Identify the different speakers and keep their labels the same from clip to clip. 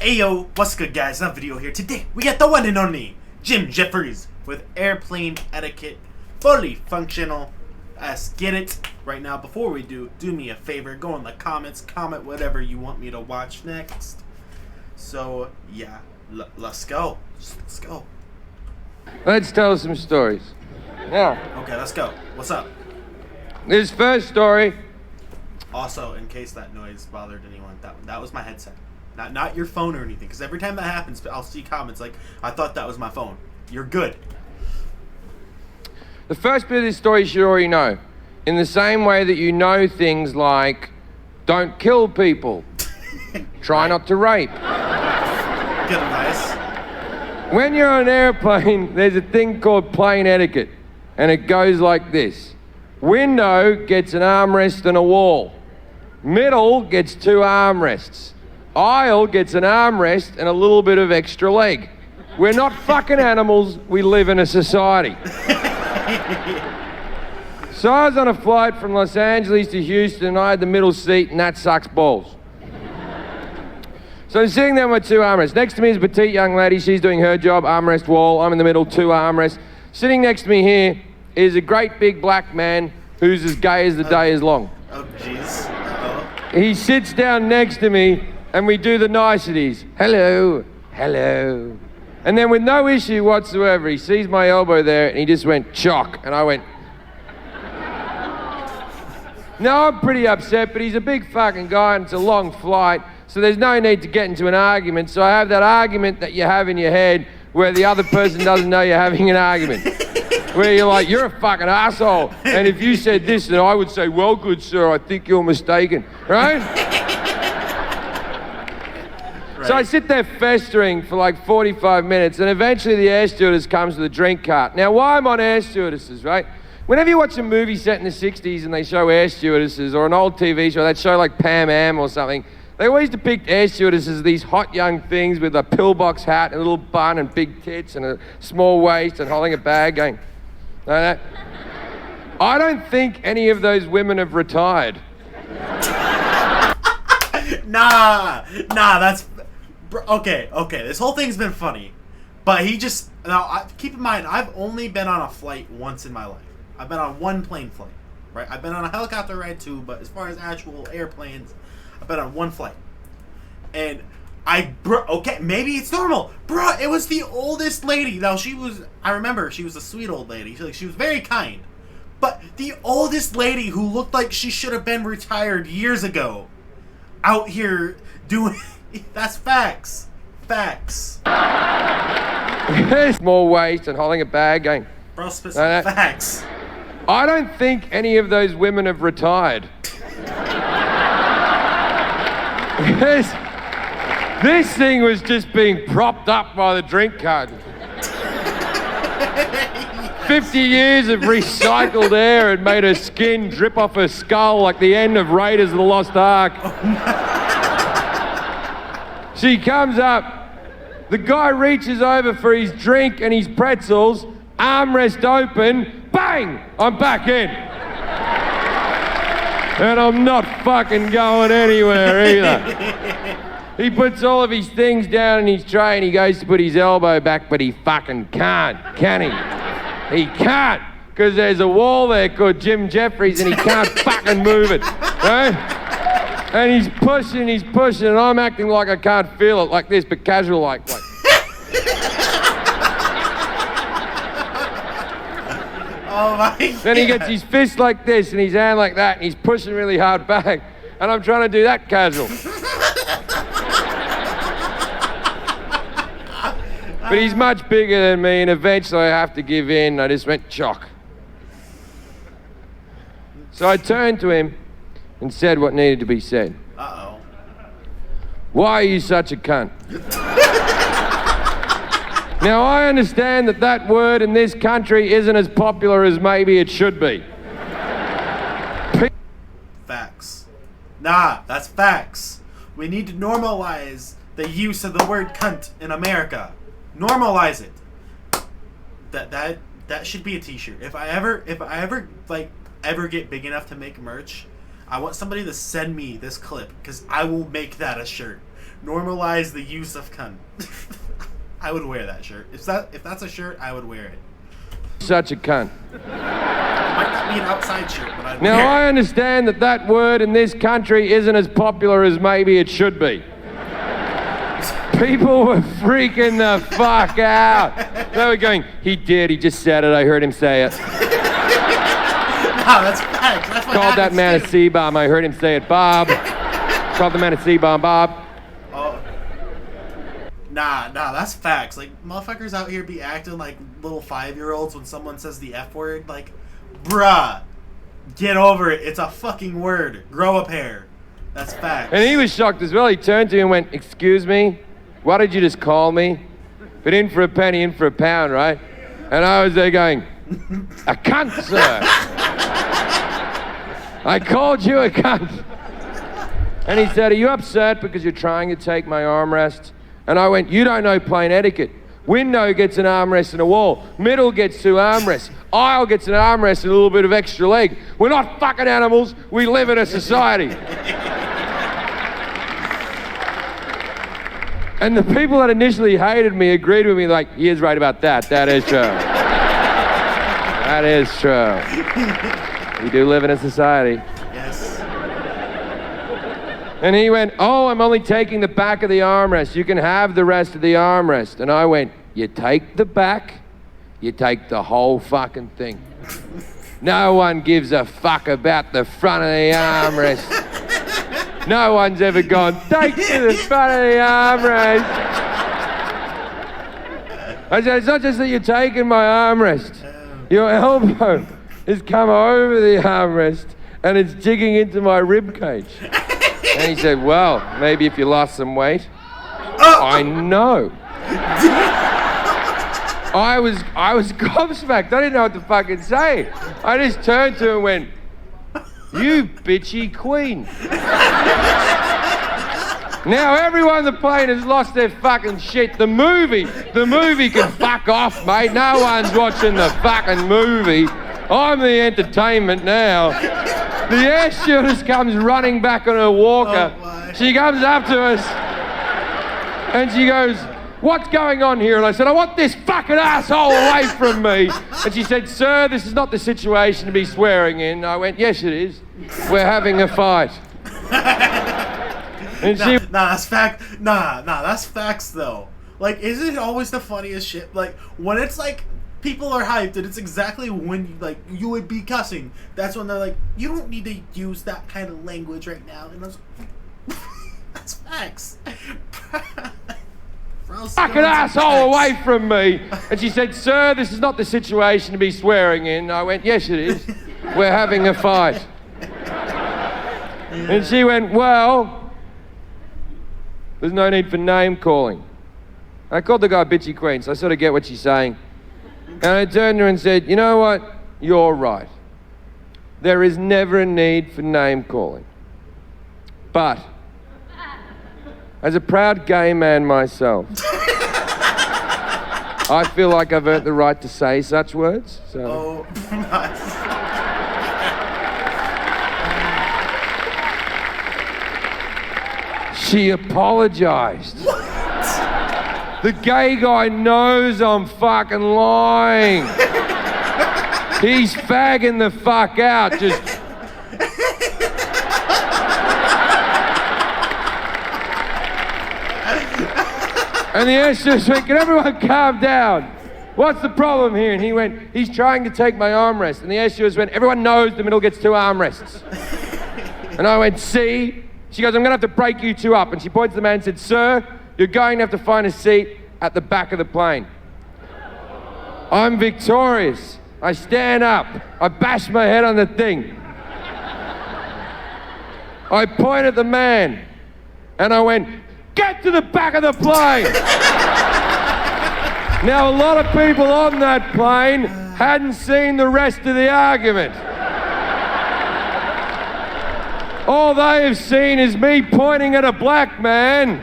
Speaker 1: Ayo, what's good guys? Another video here. Today we got the one and only Jefferies with airplane etiquette fully functional. Let's get it right now. Before we do me a favor, go in the comments, comment whatever you want me to watch next. So yeah, let's go. Let's go.
Speaker 2: Let's tell some stories. Yeah.
Speaker 1: Okay, let's go. What's up?
Speaker 2: This first story.
Speaker 1: Also, in case that noise bothered anyone, that was my headset. Not your phone or anything, because every time that happens, I'll see comments like, I thought that was my phone. You're good.
Speaker 2: The first bit of this story you should already know. In the same way that you know things like, don't kill people, try not to rape.
Speaker 1: Good advice.
Speaker 2: When you're on an airplane, there's a thing called plane etiquette, and it goes like this. Window gets an armrest and a wall. Middle gets two armrests. Aisle gets an armrest and a little bit of extra leg. We're not fucking animals, we live in a society. So I was on a flight from Los Angeles to Houston and I had the middle seat and that sucks balls. So I'm sitting there with two armrests. Next to me is a petite young lady, she's doing her job, armrest wall, I'm in the middle, two armrests. Sitting next to me here is a great big black man who's as gay as the day is long.
Speaker 1: Oh jeez. Uh-oh.
Speaker 2: He sits down next to me and we do the niceties. Hello, hello. And then with no issue whatsoever, he sees my elbow there and he just went, chock. And I went, no, I'm pretty upset, but he's a big fucking guy and it's a long flight, so there's no need to get into an argument. So I have that argument that you have in your head where the other person doesn't know you're having an argument. Where you're like, you're a fucking asshole. And if you said this, then I would say, well, good sir, I think you're mistaken, right? So I sit there festering for like 45 minutes and eventually the air stewardess comes with a drink cart. Now, why I'm on air stewardesses, right? Whenever you watch a movie set in the 60s and they show air stewardesses, or an old TV show, that show like Pam Am or something, they always depict air stewardesses as these hot young things with a pillbox hat and a little bun and big tits and a small waist and holding a bag going, like that. I don't think any of those women have retired.
Speaker 1: Nah, that's... Okay, this whole thing's been funny, but he just... Now, keep in mind, I've only been on a flight once in my life. I've been on one plane flight, right? I've been on a helicopter ride too, but as far as actual airplanes, I've been on one flight. And okay, maybe it's normal. Bruh, it was the oldest lady. Now, I remember, she was a sweet old lady. She was very kind. But the oldest lady who looked like she should have been retired years ago, out here doing... That's facts. Facts.
Speaker 2: Small waist and holding a bag going...
Speaker 1: Bro, specific facts.
Speaker 2: I don't think any of those women have retired. This thing was just being propped up by the drink cart. 50 years of recycled air had made her skin drip off her skull like the end of Raiders of the Lost Ark. She comes up, the guy reaches over for his drink and his pretzels, armrest open, bang! I'm back in. And I'm not fucking going anywhere either. He puts all of his things down in his tray and he goes to put his elbow back, but he fucking can't, can he? He can't, because there's a wall there called Jefferies and he can't fucking move it, right? And he's pushing, and I'm acting like I can't feel it, like this, but casual like.
Speaker 1: Oh my God.
Speaker 2: Then he gets his fist like this and his hand like that, and he's pushing really hard back, and I'm trying to do that casual. But he's much bigger than me, and eventually I have to give in. I just went chock. So I turned to him and said what needed to be said.
Speaker 1: Uh-oh.
Speaker 2: Why are you such a cunt? Now, I understand that word in this country isn't as popular as maybe it should be.
Speaker 1: Facts. Nah, that's facts. We need to normalize the use of the word cunt in America. Normalize it. That should be a t-shirt. If I ever get big enough to make merch, I want somebody to send me this clip, because I will make that a shirt. Normalize the use of cunt. I would wear that shirt. If that's a shirt, I would wear it.
Speaker 2: Such a cunt.
Speaker 1: It might not be an outside shirt, but I'd wear
Speaker 2: Now, I
Speaker 1: it.
Speaker 2: understand that word in this country isn't as popular as maybe it should be. People were freaking the fuck out. They were going, he just said it, I heard him say it.
Speaker 1: No, that's facts. That's what
Speaker 2: Called that
Speaker 1: happens,
Speaker 2: man a
Speaker 1: too.
Speaker 2: C-bomb, I heard him say it, Bob. Called the man a C-bomb, Bob.
Speaker 1: Oh. Nah, that's facts. Like, motherfuckers out here be acting like little 5-year-olds when someone says the F word. Like, bruh, get over it. It's a fucking word. Grow a pair. That's facts.
Speaker 2: And he was shocked as well. He turned to me and went, excuse me, why did you just call me? But in for a penny, in for a pound, right? And I was there going, a cunt, sir. I called you a cunt. And he said, are you upset because you're trying to take my armrest? And I went, you don't know plane etiquette. Window gets an armrest and a wall. Middle gets 2 armrests. Aisle gets an armrest and a little bit of extra leg. We're not fucking animals. We live in a society. And the people that initially hated me agreed with me like, he is right about that. That is true. That is true. We do live in a society.
Speaker 1: Yes.
Speaker 2: And he went, oh, I'm only taking the back of the armrest. You can have the rest of the armrest. And I went, you take the back, you take the whole fucking thing. No one gives a fuck about the front of the armrest. No one's ever gone, take to the front of the armrest. I said, it's not just that you're taking my armrest. Your elbow has come over the armrest and it's digging into my rib cage. And he said, well, maybe if you lost some weight. I know. I was gobsmacked. I didn't know what to fucking say. I just turned to him and went, you bitchy queen. Now everyone on the plane has lost their fucking shit. The movie can fuck off, mate. No one's watching the fucking movie. I'm the entertainment now. The air stewardess comes running back on her walker.
Speaker 1: Oh,
Speaker 2: she comes up to us and she goes, what's going on here? And I said, I want this fucking asshole away from me. And she said, sir, this is not the situation to be swearing in. I went, yes, it is. We're having a fight. And
Speaker 1: that's facts though. Like, isn't it always the funniest shit? Like, when it's like people are hyped and it's exactly when you would be cussing. That's when they're like, you don't need to use that kind of language right now. And I was like, that's facts.
Speaker 2: fucking asshole away from me. And she said, sir, this is not the situation to be swearing in. I went, yes, it is. We're having a fight. And she went, well, there's no need for name calling. I called the guy bitchy queen, so I sort of get what she's saying. And I turned to her and said, you know what? You're right. There is never a need for name calling. But as a proud gay man myself, I feel like I've earned the right to say such words. So.
Speaker 1: Oh,
Speaker 2: She apologized.
Speaker 1: what?
Speaker 2: The gay guy knows I'm fucking lying. He's fagging the fuck out. Just. And the air stewardess went, can everyone calm down? What's the problem here? And he went, he's trying to take my armrest. And the air stewardess went, everyone knows the middle gets 2 armrests. And I went, see? She goes, I'm gonna have to break you 2 up. And she points to the man and said, sir, you're going to have to find a seat at the back of the plane. I'm victorious. I stand up. I bash my head on the thing. I point at the man and I went, get to the back of the plane. Now, a lot of people on that plane hadn't seen the rest of the argument. All they have seen is me pointing at a black man,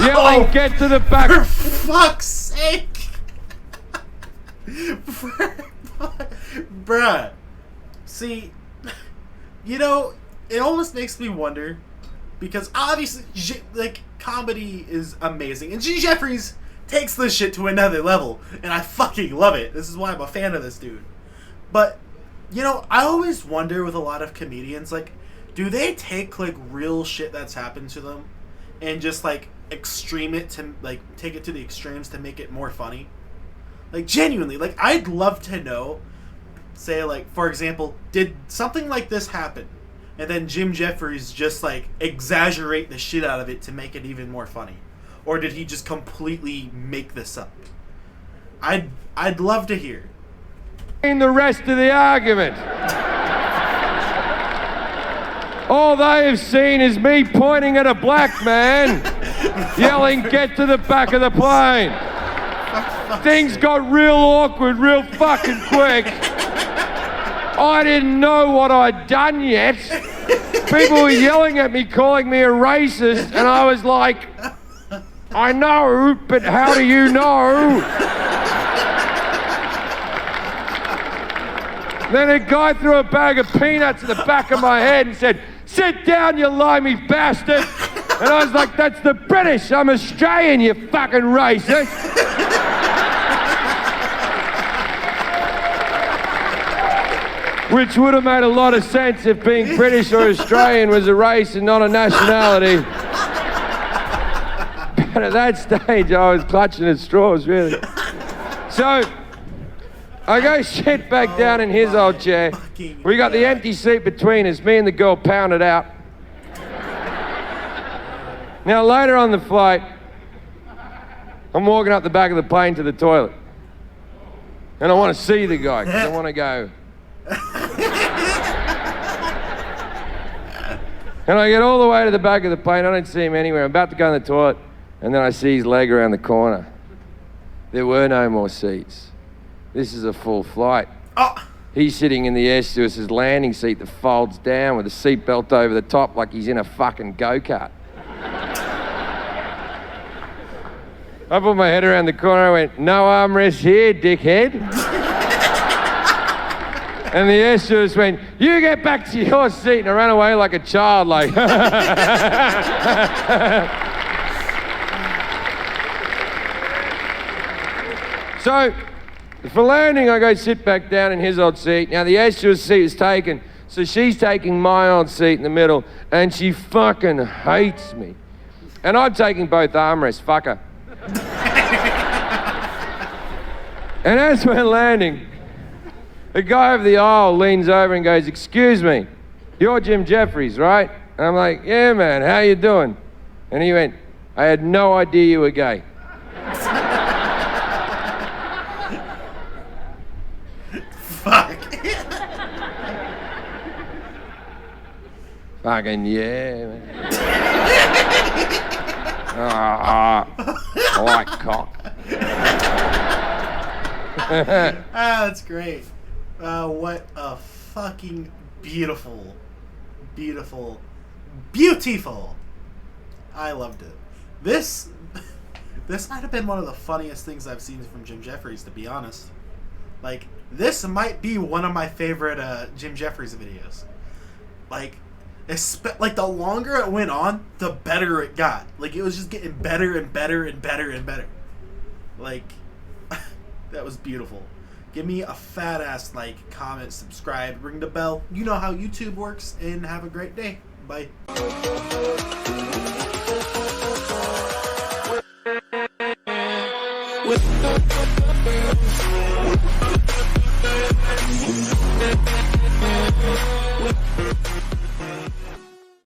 Speaker 2: yelling, get to the back.
Speaker 1: For fuck's sake. Bruh. See, you know, it almost makes me wonder because obviously, like, comedy is amazing, and Jefferies takes this shit to another level, and I fucking love it. This is why I'm a fan of this dude. But, you know, I always wonder with a lot of comedians, like, do they take, like, real shit that's happened to them and just, like, extreme it to, like, take it to the extremes to make it more funny? Like, genuinely, like, I'd love to know, say, like, for example, did something like this happen? And then Jim Jefferies just, like, exaggerate the shit out of it to make it even more funny? Or did he just completely make this up? I'd love to hear.
Speaker 2: In the rest of the argument. All they have seen is me pointing at a black man, yelling, "Get to the back of the plane." Things got real awkward real fucking quick. I didn't know what I'd done yet. People were yelling at me, calling me a racist, and I was like, I know, but how do you know? Then a guy threw a bag of peanuts at the back of my head and said, "Sit down, you limey bastard." And I was like, "That's the British. I'm Australian, you fucking racist." Which would have made a lot of sense if being British or Australian was a race and not a nationality. But at that stage, I was clutching at straws, really. So, I go sit back down in his old chair. We got the empty seat between us. Me and the girl pounded out. Now, later on the flight, I'm walking up the back of the plane to the toilet. And I want to see the guy, because I want to go. And I get all the way to the back of the plane. I don't see him anywhere. I'm about to go in the toilet, and then I see his leg around the corner. There were no more seats. This is a full flight.
Speaker 1: Oh.
Speaker 2: He's sitting in the air stewardess's landing seat that folds down with a seatbelt over the top like he's in a fucking go-kart. I put my head around the corner. I went, "No armrest here, dickhead." And the air stewardess went, "You get back to your seat." And I ran away like a child, like. So, for landing, I go sit back down in his old seat. Now, the air stewardess seat is taken, so she's taking my old seat in the middle, and she fucking hates me. And I'm taking both armrests, fuck her. And as we're landing, the guy over the aisle leans over and goes, "Excuse me, you're Jim Jefferies, right?" And I'm like, "Yeah, man, how you doing?" And he went, "I had no idea you were gay."
Speaker 1: Fuck.
Speaker 2: Fucking yeah, man. I like cock.
Speaker 1: That's great. What a fucking beautiful. I loved it. This might have been one of the funniest things I've seen from Jim Jefferies, to be honest. Like, this might be one of my favorite Jim Jefferies videos. Like, the longer it went on, the better it got. Like, it was just getting better and better and better and better. Like, that was beautiful. Give me a fat ass like, comment, subscribe, ring the bell. You know how YouTube works, and have a great day. Bye. With